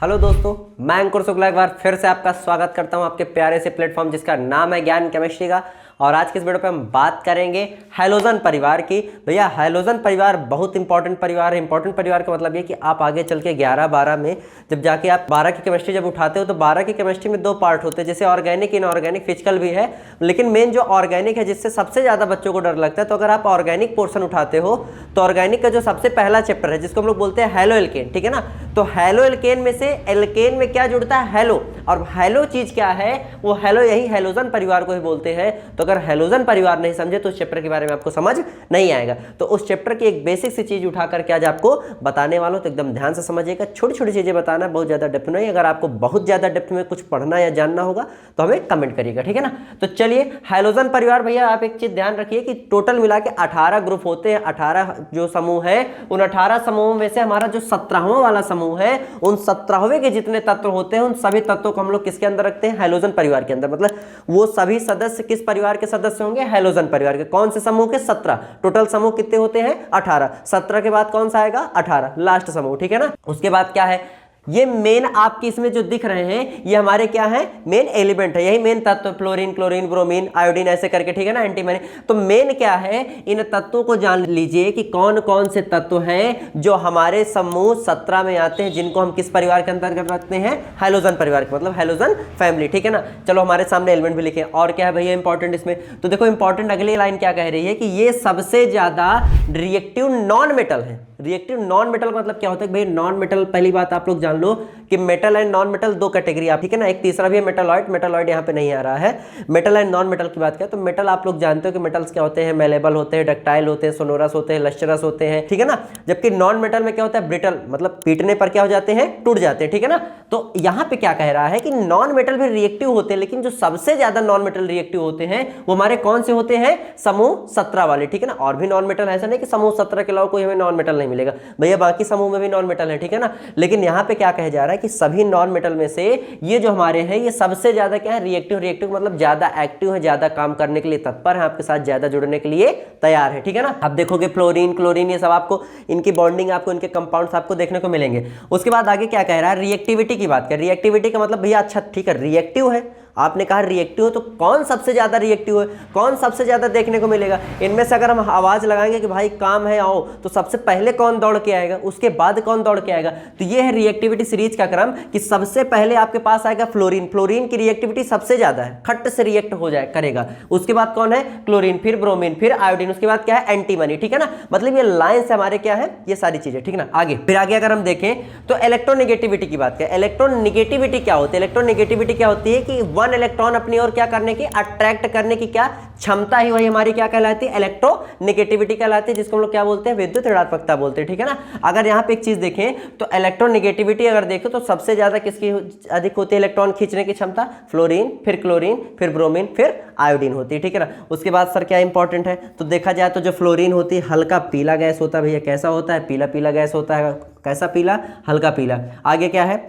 Hello दोस्तों, मैं अंकुर शुक्ला एक बार फिर से आपका स्वागत करता हूं आपके प्यारे से प्लेटफॉर्म जिसका नाम है ज्ञान केमिस्ट्री का। और आज के इस वीडियो पे हम बात करेंगे हैलोजन परिवार की। भैया हैलोजन परिवार बहुत इंपॉर्टेंट परिवार है। इंपॉर्टेंट परिवार का मतलब ये कि आप आगे चल के 11-12 में जब जाके आप 12 की केमिस्ट्री जब उठाते हो तो 12 की केमिस्ट्री में 2 पार्ट होते हैं, जैसे ऑर्गेनिक, इनऑर्गेनिक, फिजिकल भी है। लेकिन मेन जो ऑर्गेनिक है जिससे सबसे ज़्यादा बच्चों को डर लगता है, तो अगर आप ऑर्गेनिक पोर्शन उठाते हो तो ऑर्गेनिक का जो सबसे पहला चैप्टर है जिसको हम लोग बोलते हैं हैलो एल्केन, ठीक है ना। तो हैलो एल्केन में से एल्केन में क्या जुड़ता है? हैलो। और हैलो चीज क्या है? वो हैलो यही हैलोजन परिवार को ही बोलते हैं। तो अगर हैलोजन परिवार नहीं समझे तो उस चैप्टर के बारे में आपको समझ नहीं आएगा। तो उस चैप्टर की एक बेसिक सी चीज उठा करके आज आपको बताने वाला हूं, तो एकदम ध्यान से समझिएगा। छोटी छोटी चीजें बताना, बहुत ज्यादा डेप्थ नहीं। अगर आपको बहुत ज्यादा डेप्थ में कुछ पढ़ना या जानना होगा तो हमें कमेंट करिएगा, ठीक है ना। तो चलिए, हैलोजन परिवार भैया आप एक चीज ध्यान रखिए कि टोटल मिला के 18 ग्रुप होते हैं। 18 जो समूह है, उन 18 समूहों में से हमारा जो 17वां वाला समूह है, उन 17वें के जितने तत्व होते हैं उन सभी तत्वों को हम लोग किसके अंदर रखते हैं? हैलोजन परिवार के अंदर। मतलब वो सभी सदस्य किस परिवार के सदस्य होंगे? हैलोजन परिवार के। कौन से समूह के? 17। टोटल समूह कितने होते हैं? 18। 17 के बाद कौन सा आएगा? 18, लास्ट समूह, ठीक है ना। उसके बाद क्या है? ये मेन आपकी इसमें जो दिख रहे हैं ये हमारे क्या है? मेन एलिमेंट है, यही मेन तत्व, फ्लोरीन, क्लोरीन, ब्रोमीन, आयोडीन, ऐसे करके, ठीक है ना, एंटीमनी। तो मेन क्या है? इन तत्वों को जान लीजिए कि कौन कौन से तत्व हैं जो हमारे समूह 17 में आते हैं, जिनको हम किस परिवार के अंतर्गत रखते हैं? हैलोजन परिवार के, मतलब हैलोजन फैमिली, ठीक है ना। चलो हमारे सामने एलिमेंट भी लिखे। और क्या है भैया इंपॉर्टेंट इसमें? तो देखो इंपॉर्टेंट अगली लाइन क्या कह रही है कि ये सबसे ज्यादा रिएक्टिव नॉन मेटल है। रिएक्टिव नॉन मेटल का मतलब क्या होता है भाई? नॉन मेटल, पहली बात आप लोग जान लो कि metal and non metal 2 category आप, ठीक है ना। एक तीसरा भी है मेटलॉइड। मेटलॉइड यहाँ पे नहीं आ रहा है। मेटल एंड नॉन मेटल की बात करें तो मेटल आप लोग जानते हो कि मेटल्स क्या होते हैं? मेलेबल होते हैं, डक्टाइल होते हैं, सोनोरस होते हैं, लस्टरस होते हैं, ठीक है ना। जबकि नॉन मेटल में क्या होता है? ब्रिटल, मतलब पीटने पर क्या हो जाते हैं? टूट जाते हैं, ठीक है ना। तो यहाँ पे क्या कह रहा है कि नॉन मेटल भी रिएक्टिव होते हैं, लेकिन जो सबसे ज्यादा नॉन मेटल रिएक्टिव होते हैं वो हमारे कौन से होते हैं? समूह 17 वाले, ठीक है ना। और भी नॉन मेटल, ऐसा नहीं कि समूह 17 के अलावा कोई हमें नॉन मेटल नहीं मिलेगा भैया, बाकी समूह में भी नॉन मेटल है, ठीक है ना। लेकिन यहाँ पे क्या कहा जा रहा है कि सभी नॉन मेटल में से ये जो हमारे हैं ये सबसे ज्यादा क्या है? रिएक्टिव। रिएक्टिव मतलब ज्यादा एक्टिव है, ज्यादा काम करने के लिए तत्पर है, आपके साथ ज्यादा जुड़ने के लिए तैयार है, ठीक है ना। अब देखोगे फ्लोरीन, क्लोरीन, ये सब आपको इनकी बॉन्डिंग, आपको इनके कंपाउंड्स आपको देखने को मिलेंगे। उसके बाद आगे क्या कह रहा है? रिएक्टिविटी की बात कर। रिएक्टिविटी का मतलब भैया अच्छा ठीक है, रिएक्टिव है, आपने कहा रिएक्टिव, तो कौन सबसे ज्यादा रिएक्टिव है? कौन सबसे ज्यादा देखने को मिलेगा? इनमें से अगर हम आवाज लगाएंगे कि भाई काम है आओ, तो सबसे पहले कौन दौड़ के आएगा? उसके बाद कौन दौड़ के आएगा? तो ये है रिएक्टिविटी सीरीज का क्रम कि सबसे पहले आपके पास आएगा फ्लोरीन। फ्लोरीन की रिएक्टिविटी सबसे ज्यादा है, खट से रिएक्ट हो जाए करेगा। उसके बाद कौन है? क्लोरीन, फिर ब्रोमीन, फिर आयोडीन, उसके बाद क्या है? एंटीमनी, ठीक है ना। मतलब ये लाइन से हमारे क्या है? ये सारी चीजें, ठीक है ना। आगे फिर आगे अगर हम देखें तो इलेक्ट्रोनेगेटिविटी की बात करें। इलेक्ट्रोनेगेटिविटी क्या होती है? इलेक्ट्रोनेगेटिविटी क्या होती है कि 1 इलेक्ट्रॉन अपनी और क्या करने की? अट्रैक्ट करने की क्या क्षमता ही, वही हमारी क्या कहलाती है? इलेक्ट्रोनेगेटिविटी कहलाती है, जिसको हम लोग क्या बोलते हैं? विद्युत ऋणात्मकता बोलते हैं, ठीक है ना। अगर यहाँ पे एक चीज देखें तो इलेक्ट्रोनेगेटिविटी अगर देखें तो सबसे ज्यादा किसकी अधिक होती है? इलेक्ट्रॉन खींचने की क्षमता? फ्लोरीन, फिर क्लोरीन, फिर ब्रोमीन, फिर आयोडीन होती है, ठीक है ना। उसके बाद सर क्या इंपॉर्टेंट है? तो देखा जाए तो जो फ्लोरीन होती है हल्का पीला गैस होता है भैया। कैसा होता है? पीला पीला गैस होता है। कैसा पीला? हल्का पीला। आगे क्या है?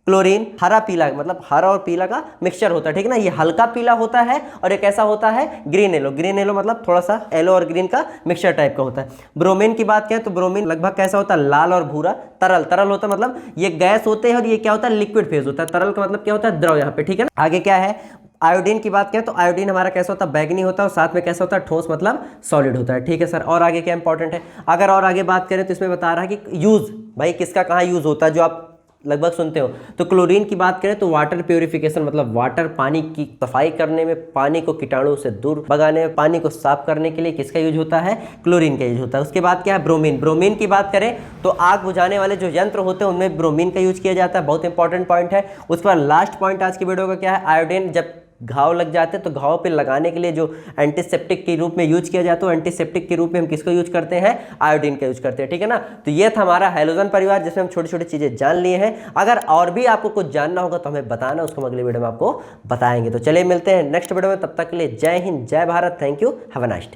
क्लोरीन हरा पीला, मतलब हरा और पीला का मिक्सचर होता है, ठीक है ना। ये हल्का पीला होता है और एक ऐसा होता है ग्रीन येलो। ग्रीन येलो मतलब थोड़ा सा येलो और ग्रीन का मिक्सचर टाइप का होता है। ब्रोमीन की बात करें तो ब्रोमीन लगभग कैसा होता है? लाल और भूरा। तरल, तरल होता है, मतलब ये गैस होते हैं और ये क्या होता है? लिक्विड फेज होता है। तरल का मतलब क्या होता है? द्रव, यहाँ पे, ठीक है ना। आगे क्या है? आयोडीन की बात करें तो आयोडीन हमारा कैसा होता है? बैगनी होता है और साथ में कैसा होता है? ठोस, मतलब सॉलिड होता है, ठीक है सर। और आगे क्या इंपॉर्टेंट है? अगर और आगे बात करें तो इसमें बता रहा है कि यूज, भाई किसका कहाँ यूज होता है, जो आप लगभग सुनते हो। तो क्लोरीन की बात करें तो वाटर प्यूरिफिकेशन, मतलब वाटर, पानी की सफाई करने में, पानी को कीटाणु से दूर भगाने में, पानी को साफ करने के लिए किसका यूज होता है? क्लोरीन का यूज होता है। उसके बाद क्या है? ब्रोमीन। ब्रोमीन की बात करें तो आग बुझाने वाले जो यंत्र होते हैं उनमें ब्रोमीन का यूज किया जाता है, बहुत इंपॉर्टेंट पॉइंट है। उसके बाद लास्ट पॉइंट आज की वीडियो का क्या है? आयोडीन। जब घाव लग जाते हैं तो घाव पे लगाने के लिए जो एंटीसेप्टिक के रूप में यूज किया जाता है, एंटीसेप्टिक के रूप में हम किसको यूज करते हैं? आयोडीन का यूज करते हैं, ठीक है ना। तो ये था हमारा हैलोजन परिवार जिसमें हम छोटी छोटी चीजें जान लिए हैं। अगर और भी आपको कुछ जानना होगा तो हमें बताना, उसको हम अगले वीडियो में आपको बताएंगे। तो चलिए मिलते हैं नेक्स्ट वीडियो में, तब तक के लिए जय हिंद, जय Bharat, thank you, have a nice day.